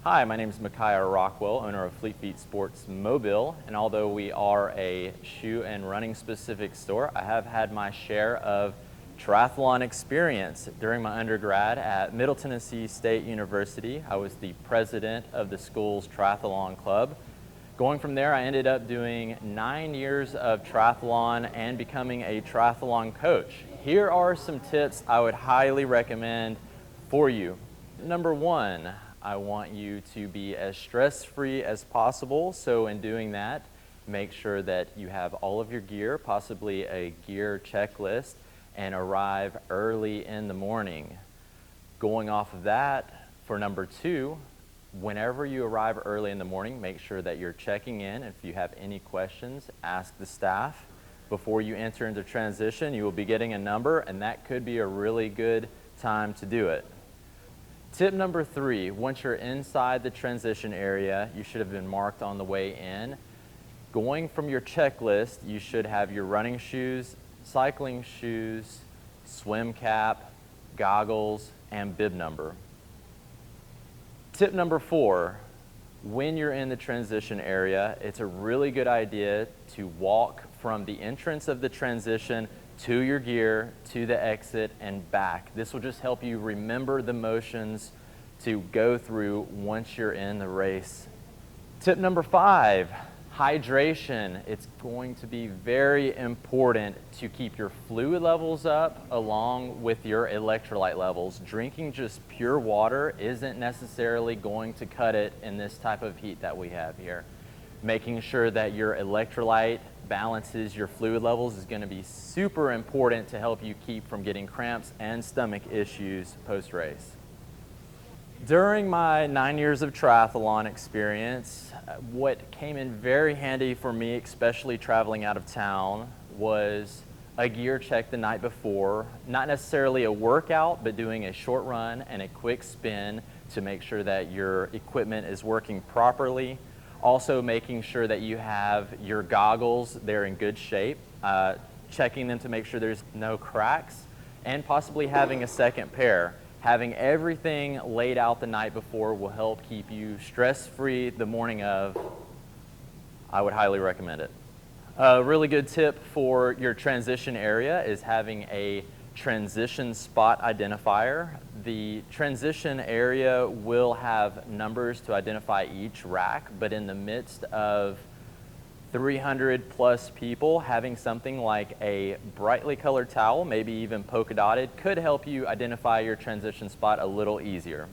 Hi, my name is MicaihRockwell, owner of Fleet Feet Sports Mobile, and although we are a shoe and running specific store, I have had my share of triathlon experience. During my undergrad at Middle Tennessee State University, I was the president of the school's triathlon club. Going from there, I ended up doing 9 years of triathlon and becoming a triathlon coach. Here are some tips I would highly recommend for you. Number one, I want you to be as stress-free as possible. So in doing that, make sure that you have all of your gear, possibly a gear checklist, and arrive early in the morning. Going off of that, for number two, whenever you arrive early in the morning, make sure that you're checking in. If you have any questions, ask the staff. Before you enter into transition, you will be getting a number, and that could be a really good time to do it. Tip number three, once you're inside the transition area, you should have been marked on the way in. Going from your checklist, you should have your running shoes, cycling shoes, swim cap, goggles, and bib number. Tip number four, when you're in the transition area, it's a really good idea to walk from the entrance of the transition to your gear, to the exit, and back. This will just help you remember the motions to go through once you're in the race. Tip number five, hydration. It's going to be very important to keep your fluid levels up along with your electrolyte levels. Drinking just pure water isn't necessarily going to cut it in this type of heat that we have here. Making sure that your electrolyte balances your fluid levels is going to be super important to help you keep from getting cramps and stomach issues post-race. During my 9 years of triathlon experience, what came in very handy for me, especially traveling out of town, was a gear check the night before. Not necessarily a workout, but doing a short run and a quick spin to make sure that your equipment is working properly. Also making sure that you have your goggles, they're in good shape, checking them to make sure there's no cracks, and possibly having a second pair. Having everything laid out the night before will help keep you stress-free the morning of. I would highly recommend it. A really good tip for your transition area is having a transition spot identifier. The transition area will have numbers to identify each rack, but in the midst of 300 plus people, having something like a brightly colored towel, maybe even polka dotted, could help you identify your transition spot a little easier.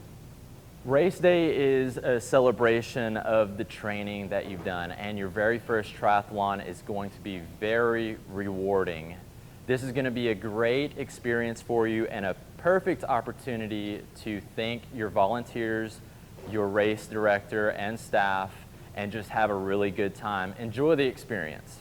Race day is a celebration of the training that you've done, and your very first triathlon is going to be very rewarding. This is going to be a great experience for you and a perfect opportunity to thank your volunteers, your race director, and staff, and just have a really good time. Enjoy the experience.